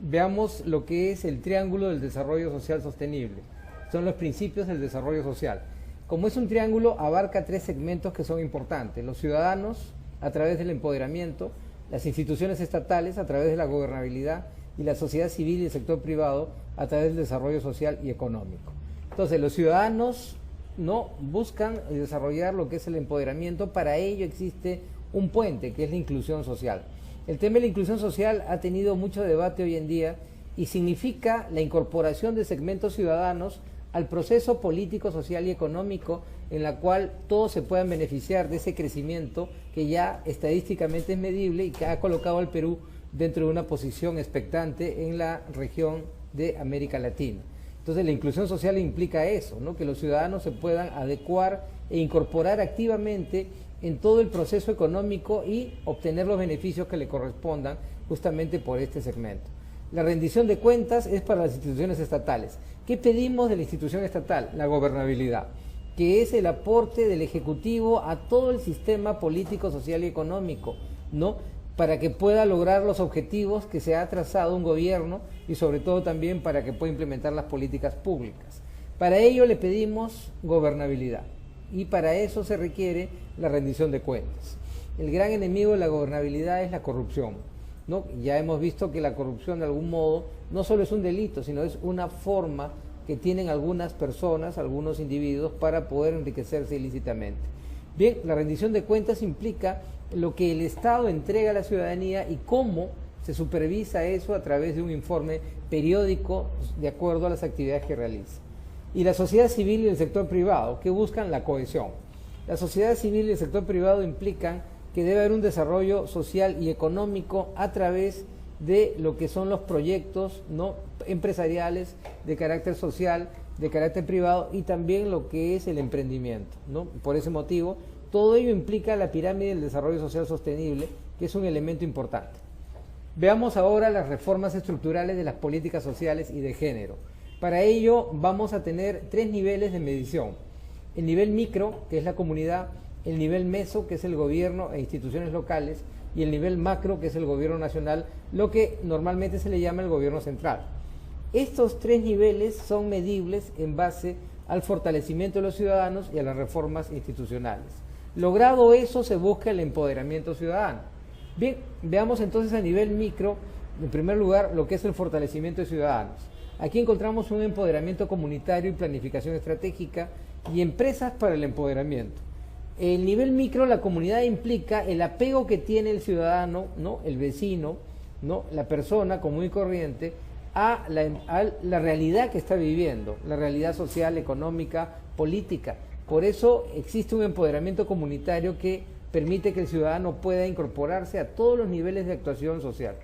veamos lo que es el triángulo del desarrollo social sostenible. Son los principios del desarrollo social. Como es un triángulo, abarca tres segmentos que son importantes: los ciudadanos a través del empoderamiento, las instituciones estatales a través de la gobernabilidad y la sociedad civil y el sector privado a través del desarrollo social y económico. Entonces, los ciudadanos no buscan desarrollar lo que es el empoderamiento. Para ello existe un puente, que es la inclusión social. El tema de la inclusión social ha tenido mucho debate hoy en día y significa la incorporación de segmentos ciudadanos al proceso político, social y económico, en la cual todos se puedan beneficiar de ese crecimiento que ya estadísticamente es medible y que ha colocado al Perú dentro de una posición expectante en la región de América Latina. Entonces, la inclusión social implica eso, ¿no? Que los ciudadanos se puedan adecuar e incorporar activamente en todo el proceso económico y obtener los beneficios que le correspondan justamente por este segmento. La rendición de cuentas es para las instituciones estatales. ¿Qué pedimos de la institución estatal? La gobernabilidad, que es el aporte del Ejecutivo a todo el sistema político, social y económico, ¿no? Para que pueda lograr los objetivos que se ha trazado un gobierno y sobre todo también para que pueda implementar las políticas públicas. Para ello le pedimos gobernabilidad y para eso se requiere la rendición de cuentas. El gran enemigo de la gobernabilidad es la corrupción, ¿no? Ya hemos visto que la corrupción de algún modo no solo es un delito, sino es una forma que tienen algunas personas, algunos individuos para poder enriquecerse ilícitamente. Bien, la rendición de cuentas implica lo que el Estado entrega a la ciudadanía y cómo se supervisa eso a través de un informe periódico de acuerdo a las actividades que realiza. Y la sociedad civil y el sector privado, que buscan la cohesión. La sociedad civil y el sector privado implican que debe haber un desarrollo social y económico a través de lo que son los proyectos, ¿no?, empresariales de carácter social, de carácter privado y también lo que es el emprendimiento, ¿no? Por ese motivo, todo ello implica la pirámide del desarrollo social sostenible, que es un elemento importante. Veamos ahora las reformas estructurales de las políticas sociales y de género. Para ello vamos a tener tres niveles de medición: el nivel micro, que es la comunidad; el nivel meso, que es el gobierno e instituciones locales; y el nivel macro, que es el gobierno nacional, lo que normalmente se le llama el gobierno central. Estos tres niveles son medibles en base al fortalecimiento de los ciudadanos y a las reformas institucionales. Logrado eso, se busca el empoderamiento ciudadano. Bien, veamos entonces a nivel micro, en primer lugar, lo que es el fortalecimiento de ciudadanos. Aquí encontramos un empoderamiento comunitario y planificación estratégica y empresas para el empoderamiento. El nivel micro, la comunidad, implica el apego que tiene el ciudadano, ¿no?, el vecino, ¿no?, la persona común y corriente, a la realidad que está viviendo, la realidad social, económica, política. Por eso existe un empoderamiento comunitario que permite que el ciudadano pueda incorporarse a todos los niveles de actuación social.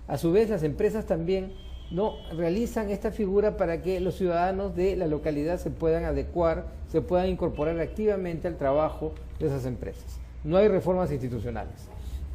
A su vez, las empresas también, ¿no?, realizan esta figura para que los ciudadanos de la localidad se puedan adecuar, se puedan incorporar activamente al trabajo de esas empresas. No hay reformas institucionales.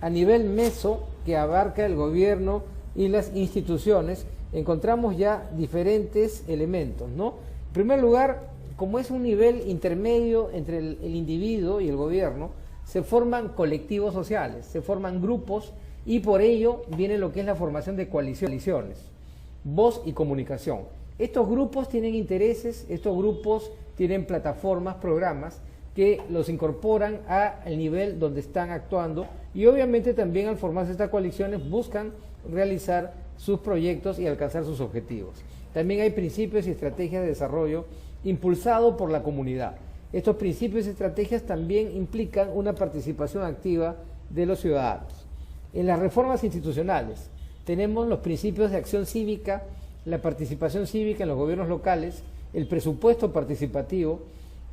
A nivel meso, que abarca el gobierno y las instituciones, encontramos ya diferentes elementos, ¿no? En primer lugar, como es un nivel intermedio entre el individuo y el gobierno, se forman colectivos sociales, se forman grupos y por ello viene lo que es la formación de coaliciones, voz y comunicación. Estos grupos tienen intereses, estos grupos tienen plataformas, programas que los incorporan al nivel donde están actuando y obviamente también al formarse estas coaliciones buscan realizar sus proyectos y alcanzar sus objetivos. También hay principios y estrategias de desarrollo impulsado por la comunidad. Estos principios y estrategias también implican una participación activa de los ciudadanos. En las reformas institucionales tenemos los principios de acción cívica, la participación cívica en los gobiernos locales, el presupuesto participativo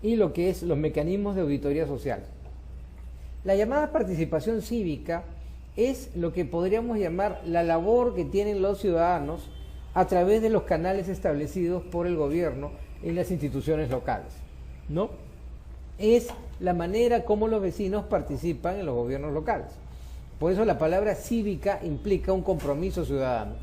y lo que es los mecanismos de auditoría social. La llamada participación cívica es lo que podríamos llamar la labor que tienen los ciudadanos a través de los canales establecidos por el gobierno en las instituciones locales, ¿no? Es la manera como los vecinos participan en los gobiernos locales. Por eso la palabra cívica implica un compromiso ciudadano,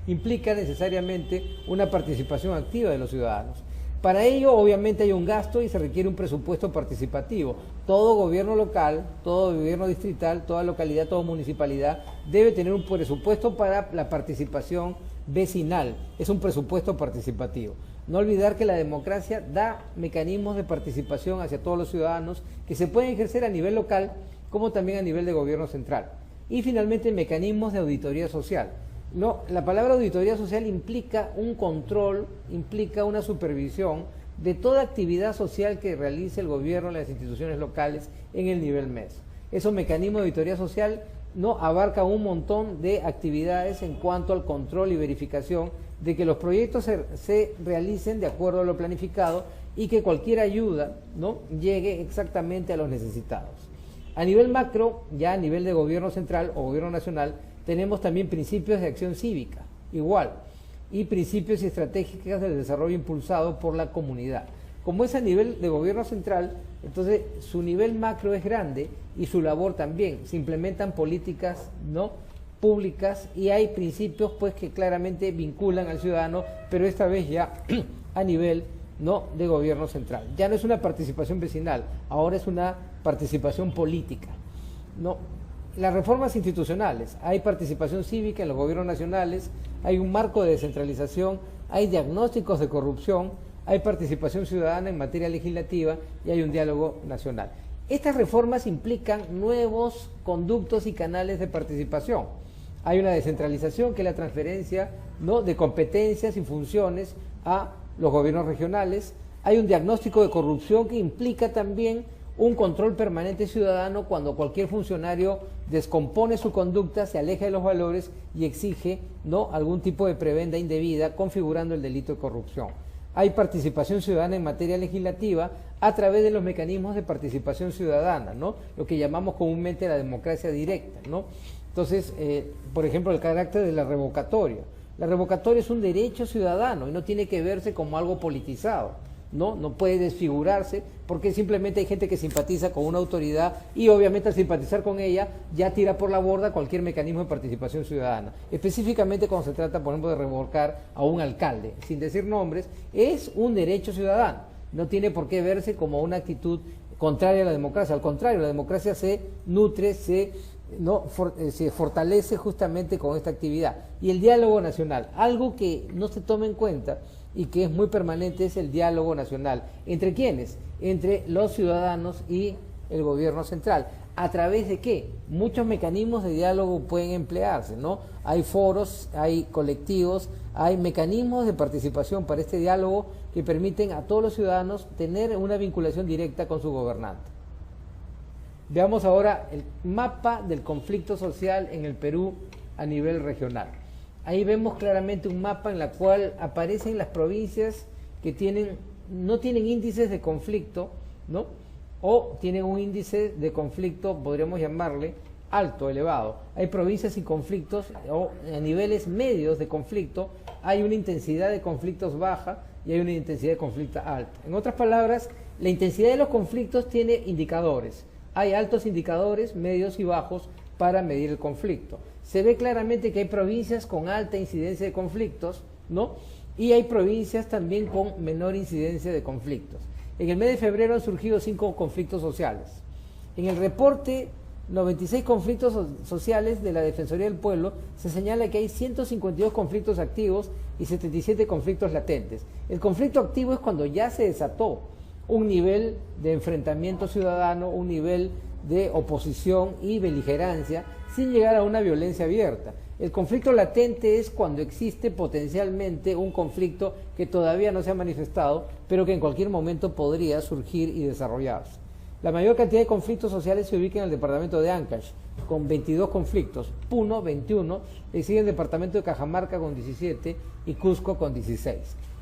implica necesariamente una participación activa de los ciudadanos. Para ello, obviamente, hay un gasto y se requiere un presupuesto participativo. Todo gobierno local, todo gobierno distrital, toda localidad, toda municipalidad debe tener un presupuesto para la participación vecinal. Es un presupuesto participativo. No olvidar que la democracia da mecanismos de participación hacia todos los ciudadanos que se pueden ejercer a nivel local como también a nivel de gobierno central. Y finalmente, mecanismos de auditoría social. No, la palabra auditoría social implica un control, implica una supervisión de toda actividad social que realice el gobierno, las instituciones locales en el nivel MES. Esos mecanismos de auditoría social no abarcan un montón de actividades en cuanto al control y verificación de que los proyectos se realicen de acuerdo a lo planificado y que cualquier ayuda no llegue exactamente a los necesitados. A nivel macro, ya a nivel de gobierno central o gobierno nacional, tenemos también principios de acción cívica, igual, y principios y estratégicas del desarrollo impulsado por la comunidad. Como es a nivel de gobierno central, entonces su nivel macro es grande y su labor también. Se implementan políticas no públicas y hay principios pues que claramente vinculan al ciudadano, pero esta vez ya a nivel no de gobierno central. Ya no es una participación vecinal, ahora es una participación política. No, las reformas institucionales, hay participación cívica en los gobiernos nacionales, hay un marco de descentralización, hay diagnósticos de corrupción, hay participación ciudadana en materia legislativa y hay un diálogo nacional. Estas reformas implican nuevos conductos y canales de participación. Hay una descentralización, que es la transferencia ¿no? de competencias y funciones a los gobiernos regionales. Hay un diagnóstico de corrupción que implica también un control permanente ciudadano cuando cualquier funcionario descompone su conducta, se aleja de los valores y exige ¿no? algún tipo de prebenda indebida, configurando el delito de corrupción. Hay participación ciudadana en materia legislativa a través de los mecanismos de participación ciudadana, ¿no? Lo que llamamos comúnmente la democracia directa, ¿no? Entonces, por ejemplo, el carácter de la revocatoria. La revocatoria es un derecho ciudadano y no tiene que verse como algo politizado. No puede desfigurarse porque simplemente hay gente que simpatiza con una autoridad y obviamente al simpatizar con ella ya tira por la borda cualquier mecanismo de participación ciudadana. Específicamente cuando se trata, por ejemplo, de revocar a un alcalde, sin decir nombres, es un derecho ciudadano. No tiene por qué verse como una actitud contraria a la democracia. Al contrario, la democracia se nutre, se fortalece justamente con esta actividad. Y el diálogo nacional, algo que no se toma en cuenta y que es muy permanente, es el diálogo nacional. ¿Entre quiénes? Entre los ciudadanos y el gobierno central. ¿A través de qué? Muchos mecanismos de diálogo pueden emplearse, ¿no? Hay foros, hay colectivos, hay mecanismos de participación para este diálogo que permiten a todos los ciudadanos tener una vinculación directa con su gobernante. Veamos ahora el mapa del conflicto social en el Perú a nivel regional. Ahí vemos claramente un mapa en el cual aparecen las provincias que no tienen índices de conflicto, ¿no? O tienen un índice de conflicto, podríamos llamarle, alto, elevado. Hay provincias sin conflictos o a niveles medios de conflicto, hay una intensidad de conflictos baja y hay una intensidad de conflicto alta. En otras palabras, la intensidad de los conflictos tiene indicadores. Hay altos indicadores, medios y bajos para medir el conflicto. Se ve claramente que hay provincias con alta incidencia de conflictos, ¿no? Y hay provincias también con menor incidencia de conflictos. En el mes de febrero han surgido 5 conflictos sociales. En el reporte 96 conflictos sociales de la Defensoría del Pueblo se señala que hay 152 conflictos activos y 77 conflictos latentes. El conflicto activo es cuando ya se desató un nivel de enfrentamiento ciudadano, un nivel de oposición y beligerancia sin llegar a una violencia abierta. El conflicto latente es cuando existe potencialmente un conflicto que todavía no se ha manifestado, pero que en cualquier momento podría surgir y desarrollarse. La mayor cantidad de conflictos sociales se ubica en el departamento de Ancash, con 22 conflictos, Puno 21, le sigue el departamento de Cajamarca con 17 y Cusco con 16.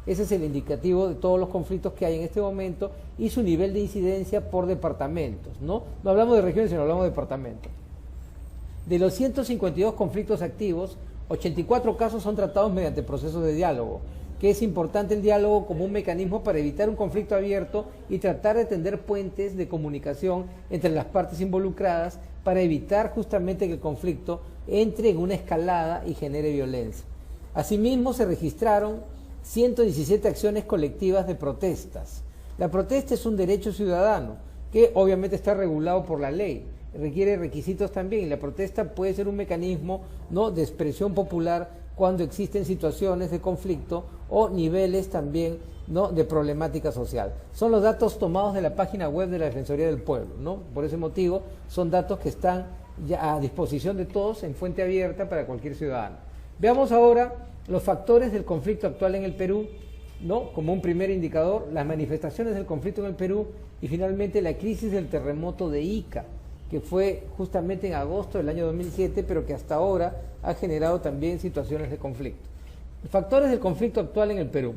Ese es el indicativo de todos los conflictos que hay en este momento y su nivel de incidencia por departamentos, ¿no? No hablamos de regiones, sino hablamos de departamentos. De los 152 conflictos activos, 84 casos son tratados mediante procesos de diálogo, que es importante el diálogo como un mecanismo para evitar un conflicto abierto y tratar de tender puentes de comunicación entre las partes involucradas para evitar justamente que el conflicto entre en una escalada y genere violencia. Asimismo, se registraron 117 acciones colectivas de protestas. La protesta es un derecho ciudadano que obviamente está regulado por la ley, requiere requisitos también, y la protesta puede ser un mecanismo, ¿no?, de expresión popular cuando existen situaciones de conflicto o niveles también, ¿no?, de problemática social. Son los datos tomados de la página web de la Defensoría del Pueblo, ¿no? Por ese motivo son datos que están ya a disposición de todos en fuente abierta para cualquier ciudadano. Veamos ahora los factores del conflicto actual en el Perú, ¿no?, como un primer indicador, las manifestaciones del conflicto en el Perú y finalmente la crisis del terremoto de Ica, que fue justamente en agosto del año 2007, pero que hasta ahora ha generado también situaciones de conflicto. Factores del conflicto actual en el Perú.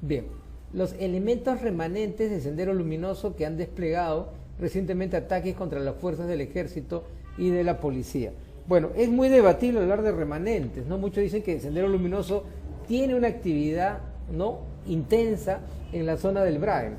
Bien, los elementos remanentes de Sendero Luminoso que han desplegado recientemente ataques contra las fuerzas del ejército y de la policía. Bueno, es muy debatible hablar de remanentes, ¿no? Muchos dicen que Sendero Luminoso tiene una actividad, ¿no?, intensa en la zona del Braem.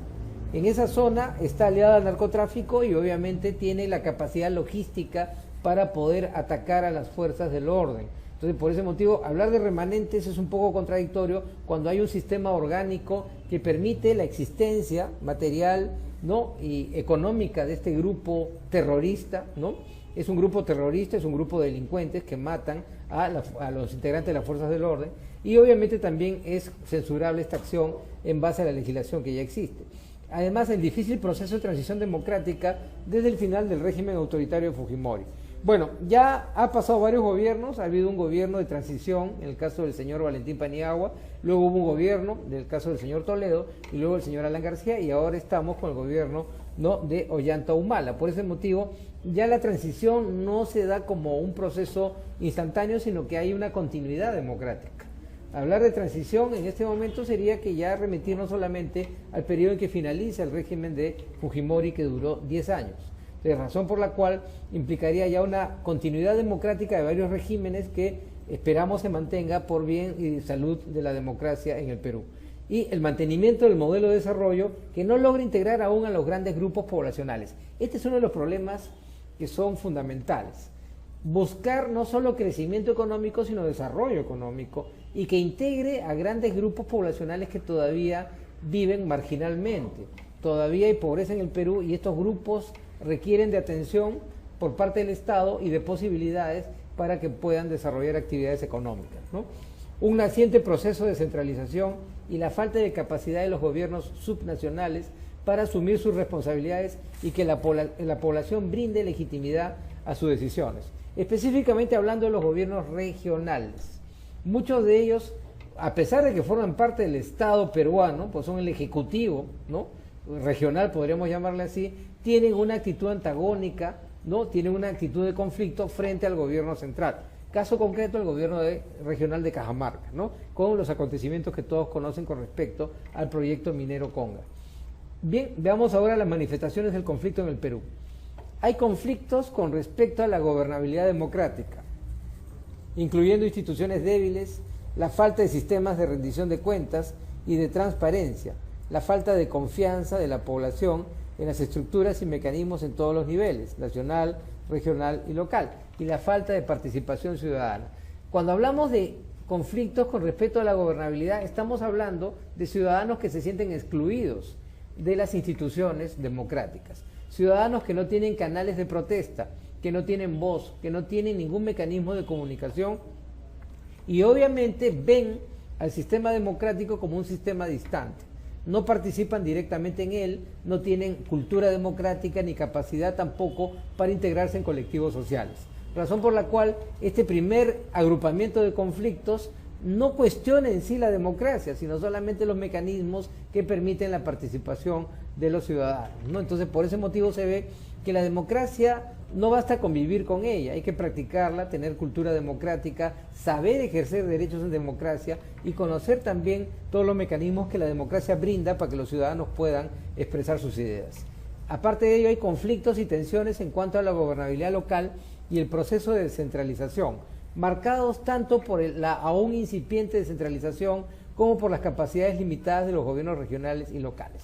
En esa zona está aliada al narcotráfico y obviamente tiene la capacidad logística para poder atacar a las fuerzas del orden. Entonces, por ese motivo, hablar de remanentes es un poco contradictorio cuando hay un sistema orgánico que permite la existencia material, ¿no?, y económica de este grupo terrorista, ¿no? Es un grupo terrorista, es un grupo de delincuentes que matan a los integrantes de las fuerzas del orden, y obviamente también es censurable esta acción en base a la legislación que ya existe. Además, el difícil proceso de transición democrática desde el final del régimen autoritario de Fujimori. Bueno, ya ha pasado varios gobiernos, ha habido un gobierno de transición, en el caso del señor Valentín Paniagua, luego hubo un gobierno del caso del señor Toledo, y luego el señor Alan García, y ahora estamos con el gobierno, ¿no?, de Ollanta Humala. Por ese motivo, ya la transición no se da como un proceso instantáneo, sino que hay una continuidad democrática. Hablar de transición en este momento sería que ya remitirnos solamente al periodo en que finaliza el régimen de Fujimori, que duró 10 años. De razón por la cual implicaría ya una continuidad democrática de varios regímenes que esperamos se mantenga por bien y salud de la democracia en el Perú. Y el mantenimiento del modelo de desarrollo que no logra integrar aún a los grandes grupos poblacionales. Este es uno de los problemas que son fundamentales. Buscar no solo crecimiento económico, sino desarrollo económico, y que integre a grandes grupos poblacionales que todavía viven marginalmente. Todavía hay pobreza en el Perú y estos grupos requieren de atención por parte del Estado y de posibilidades para que puedan desarrollar actividades económicas, ¿no? Un naciente proceso de centralización y la falta de capacidad de los gobiernos subnacionales para asumir sus responsabilidades y que la población brinde legitimidad a sus decisiones. Específicamente hablando de los gobiernos regionales. Muchos de ellos, a pesar de que forman parte del Estado peruano, pues son el ejecutivo, ¿no?, regional, podríamos llamarle así, tienen una actitud antagónica, ¿no?, tienen una actitud de conflicto frente al gobierno central. Caso concreto, el gobierno regional de Cajamarca, ¿no?, con los acontecimientos que todos conocen con respecto al proyecto minero Conga. Bien, veamos ahora las manifestaciones del conflicto en el Perú. Hay conflictos con respecto a la gobernabilidad democrática, incluyendo instituciones débiles, la falta de sistemas de rendición de cuentas y de transparencia, la falta de confianza de la población en las estructuras y mecanismos en todos los niveles, nacional, regional y local, y la falta de participación ciudadana. Cuando hablamos de conflictos con respecto a la gobernabilidad, estamos hablando de ciudadanos que se sienten excluidos de las instituciones democráticas, ciudadanos que no tienen canales de protesta, que no tienen voz, que no tienen ningún mecanismo de comunicación y obviamente ven al sistema democrático como un sistema distante. No participan directamente en él, no tienen cultura democrática ni capacidad tampoco para integrarse en colectivos sociales. Razón por la cual este primer agrupamiento de conflictos no cuestiona en sí la democracia, sino solamente los mecanismos que permiten la participación de los ciudadanos, ¿no? Entonces, por ese motivo se ve que la democracia no basta con vivir con ella, hay que practicarla, tener cultura democrática, saber ejercer derechos en democracia y conocer también todos los mecanismos que la democracia brinda para que los ciudadanos puedan expresar sus ideas. Aparte de ello, hay conflictos y tensiones en cuanto a la gobernabilidad local y el proceso de descentralización, marcados tanto por la aún incipiente descentralización como por las capacidades limitadas de los gobiernos regionales y locales.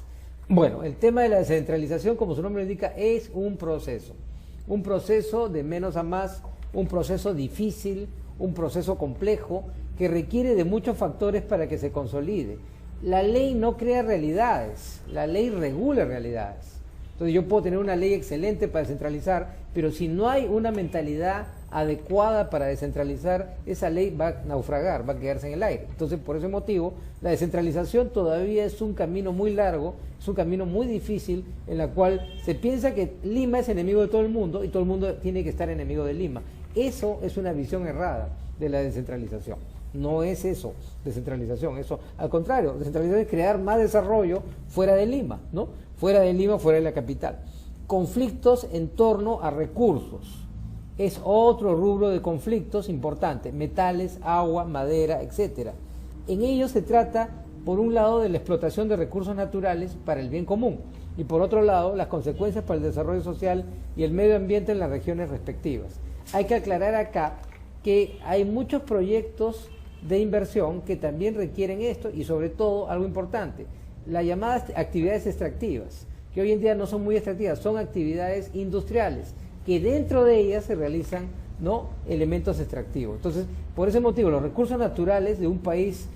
Bueno, el tema de la descentralización, como su nombre indica, es un proceso de menos a más, un proceso difícil, un proceso complejo que requiere de muchos factores para que se consolide. La ley no crea realidades, la ley regula realidades. Entonces yo puedo tener una ley excelente para descentralizar, pero si no hay una mentalidad adecuada para descentralizar, esa ley va a naufragar, va a quedarse en el aire. Entonces, por ese motivo, la descentralización todavía es un camino muy largo, es un camino muy difícil, en la cual se piensa que Lima es enemigo de todo el mundo y todo el mundo tiene que estar enemigo de Lima. Eso es una visión errada de la descentralización. No es eso, descentralización, eso, al contrario, descentralización es crear más desarrollo fuera de Lima, ¿no? Fuera de Lima, fuera de la capital. Conflictos en torno a recursos. Es otro rubro de conflictos importante, metales, agua, madera, etcétera. En ellos se trata, por un lado, de la explotación de recursos naturales para el bien común y por otro lado, las consecuencias para el desarrollo social y el medio ambiente en las regiones respectivas. Hay que aclarar acá que hay muchos proyectos de inversión que también requieren esto y sobre todo, algo importante, las llamadas actividades extractivas, que hoy en día no son muy extractivas, son actividades industriales, que dentro de ellas se realizan, ¿no?, elementos extractivos. Entonces, por ese motivo, los recursos naturales de un país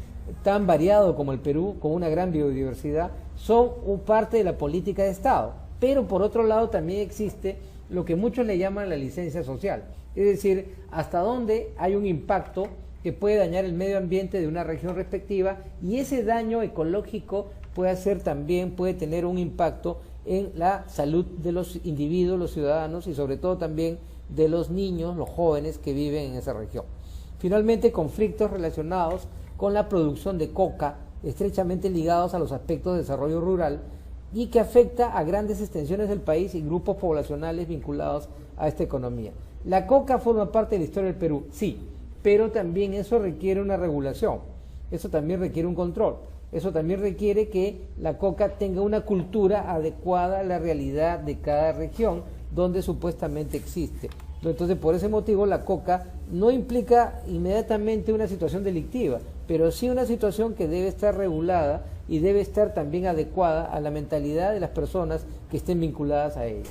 tan variado como el Perú, con una gran biodiversidad, son parte de la política de Estado. Pero por otro lado también existe lo que muchos le llaman la licencia social, es decir, hasta dónde hay un impacto que puede dañar el medio ambiente de una región respectiva, y ese daño ecológico puede tener un impacto en la salud de los individuos, los ciudadanos y sobre todo también de los niños, los jóvenes que viven en esa región. Finalmente, conflictos relacionados con la producción de coca, estrechamente ligados a los aspectos de desarrollo rural y que afecta a grandes extensiones del país y grupos poblacionales vinculados a esta economía. La coca forma parte de la historia del Perú, sí, pero también eso requiere una regulación, eso también requiere un control. Eso también requiere que la coca tenga una cultura adecuada a la realidad de cada región donde supuestamente existe. Entonces, por ese motivo, la coca no implica inmediatamente una situación delictiva, pero sí una situación que debe estar regulada y debe estar también adecuada a la mentalidad de las personas que estén vinculadas a ella.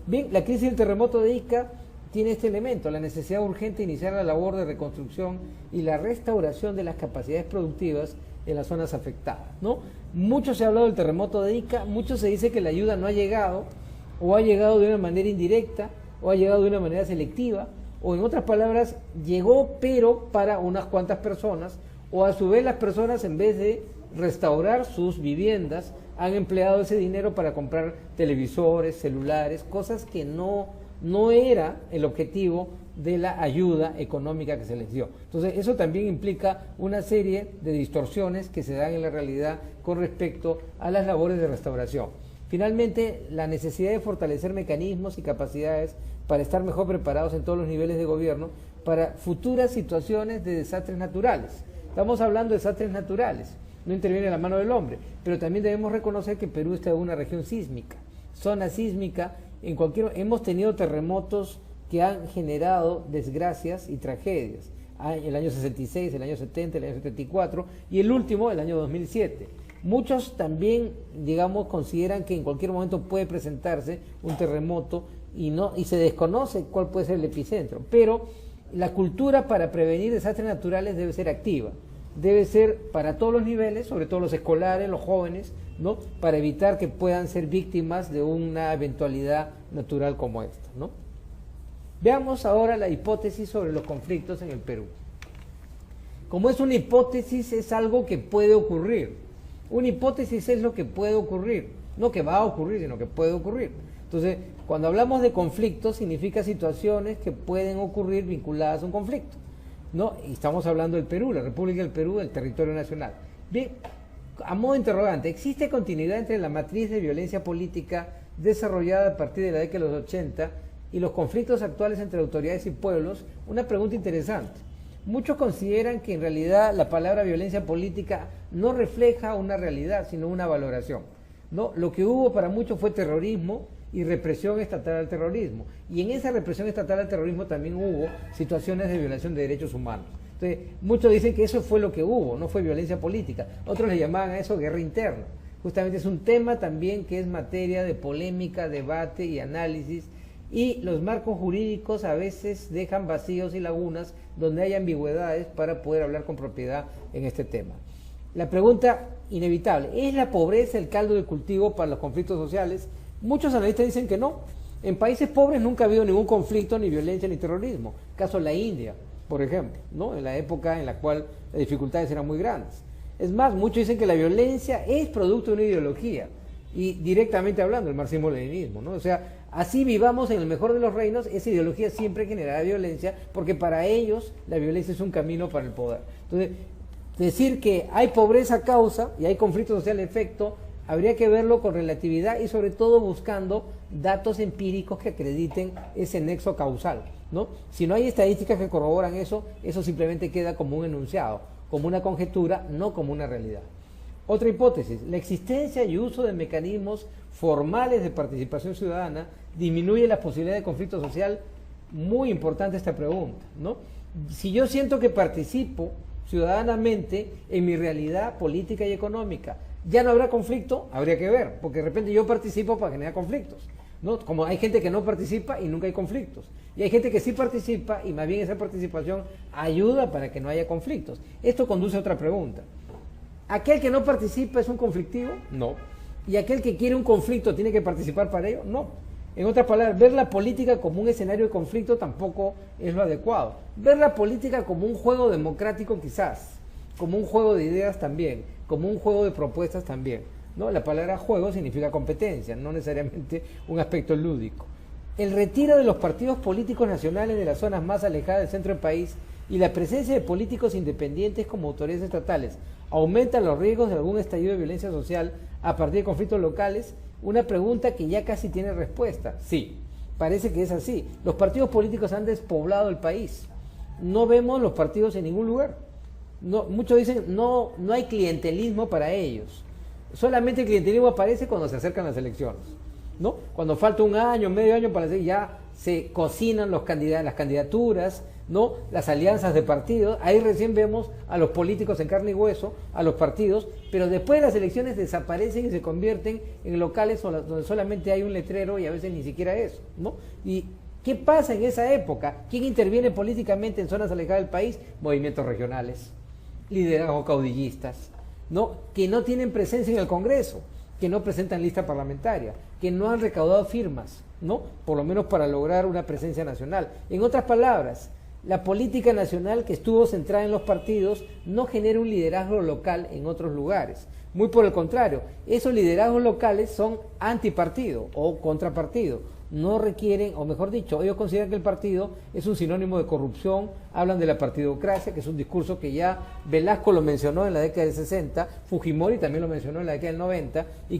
Bien, la crisis del terremoto de Ica tiene este elemento, la necesidad urgente de iniciar la labor de reconstrucción y la restauración de las capacidades productivas en las zonas afectadas, ¿no? Mucho se ha hablado del terremoto de Ica, mucho se dice que la ayuda no ha llegado, o ha llegado de una manera indirecta, o ha llegado de una manera selectiva, o en otras palabras, llegó pero para unas cuantas personas, o a su vez las personas, en vez de restaurar sus viviendas, han empleado ese dinero para comprar televisores, celulares, cosas que no era el objetivo de la ayuda económica que se les dio. Entonces, eso también implica una serie de distorsiones que se dan en la realidad con respecto a las labores de restauración. Finalmente, la necesidad de fortalecer mecanismos y capacidades para estar mejor preparados en todos los niveles de gobierno para futuras situaciones de desastres naturales. Estamos hablando de desastres naturales, no interviene la mano del hombre, pero también debemos reconocer que Perú está en una región sísmica, zona sísmica. Hemos tenido terremotos que han generado desgracias y tragedias. El año 66, el año 70, el año 74 y el último, el año 2007. Muchos también, consideran que en cualquier momento puede presentarse un terremoto y se desconoce cuál puede ser el epicentro. Pero la cultura para prevenir desastres naturales debe ser activa. Debe ser para todos los niveles, sobre todo los escolares, los jóvenes, ¿no?, para evitar que puedan ser víctimas de una eventualidad natural como esta, ¿no? Veamos ahora la hipótesis sobre los conflictos en el Perú. Como es una hipótesis, es algo que puede ocurrir. Una hipótesis es lo que puede ocurrir, no que va a ocurrir, sino que puede ocurrir. Entonces, cuando hablamos de conflictos, significa situaciones que pueden ocurrir vinculadas a un conflicto, ¿no? Y estamos hablando del Perú, la República del Perú, el territorio nacional. Bien, a modo interrogante, ¿existe continuidad entre la matriz de violencia política desarrollada a partir de la década de los 80 y los conflictos actuales entre autoridades y pueblos? Una pregunta interesante. Muchos consideran que en realidad la palabra violencia política no refleja una realidad, sino una valoración, ¿no? Lo que hubo para muchos fue terrorismo y represión estatal al terrorismo. Y en esa represión estatal al terrorismo también hubo situaciones de violación de derechos humanos. Entonces, muchos dicen que eso fue lo que hubo, no fue violencia política. Otros le llamaban a eso guerra interna. Justamente es un tema también que es materia de polémica, debate y análisis y los marcos jurídicos a veces dejan vacíos y lagunas donde hay ambigüedades para poder hablar con propiedad en este tema. La pregunta inevitable, ¿es la pobreza el caldo de cultivo para los conflictos sociales? Muchos analistas dicen que no. En países pobres nunca ha habido ningún conflicto, ni violencia, ni terrorismo. Caso la India, por ejemplo, ¿no? En la época en la cual las dificultades eran muy grandes. Es más, muchos dicen que la violencia es producto de una ideología, y directamente hablando, el marxismo-leninismo, ¿no? O sea, así vivamos en el mejor de los reinos, esa ideología siempre generará violencia, porque para ellos la violencia es un camino para el poder. Entonces, decir que hay pobreza a causa y hay conflicto social efecto, habría que verlo con relatividad y sobre todo buscando datos empíricos que acrediten ese nexo causal, ¿no? Si no hay estadísticas que corroboran eso, eso simplemente queda como un enunciado, como una conjetura, no como una realidad. Otra hipótesis, la existencia y uso de mecanismos formales de participación ciudadana disminuye las posibilidades de conflicto social. Muy importante esta pregunta, ¿no? Si yo siento que participo ciudadanamente en mi realidad política y económica, ¿ya no habrá conflicto? Habría que ver, porque de repente yo participo para generar conflictos, ¿no? Como hay gente que no participa y nunca hay conflictos, y hay gente que sí participa y más bien esa participación ayuda para que no haya conflictos. Esto conduce a otra pregunta. ¿Aquel que no participa es un conflictivo? No. ¿Y aquel que quiere un conflicto tiene que participar para ello? No. En otras palabras, ver la política como un escenario de conflicto tampoco es lo adecuado. Ver la política como un juego democrático quizás, como un juego de ideas también, como un juego de propuestas también, ¿no? La palabra juego significa competencia, no necesariamente un aspecto lúdico. El retiro de los partidos políticos nacionales de las zonas más alejadas del centro del país y la presencia de políticos independientes como autoridades estatales aumentan los riesgos de algún estallido de violencia social a partir de conflictos locales. Una pregunta que ya casi tiene respuesta. Sí, parece que es así. Los partidos políticos han despoblado el país. No vemos los partidos en ningún lugar. No, muchos dicen no hay clientelismo para ellos. Solamente el clientelismo aparece cuando se acercan las elecciones, ¿no? Cuando falta un año, medio año para decir ya se cocinan las candidaturas, ¿no? Las alianzas de partidos, ahí recién vemos a los políticos en carne y hueso, a los partidos, pero después de las elecciones desaparecen y se convierten en locales donde solamente hay un letrero y a veces ni siquiera eso, ¿no? ¿Y qué pasa en esa época? ¿Quién interviene políticamente en zonas alejadas del país? Movimientos regionales, liderazgos caudillistas, ¿no? Que no tienen presencia en el Congreso, que no presentan lista parlamentaria, que no han recaudado firmas, ¿no? Por lo menos para lograr una presencia nacional. En otras palabras, la política nacional que estuvo centrada en los partidos no genera un liderazgo local en otros lugares. Muy por el contrario, esos liderazgos locales son antipartido o contrapartido. No requieren, o mejor dicho, ellos consideran que el partido es un sinónimo de corrupción, hablan de la partidocracia, que es un discurso que ya Velasco lo mencionó en la década del 60, Fujimori también lo mencionó en la década del 90, y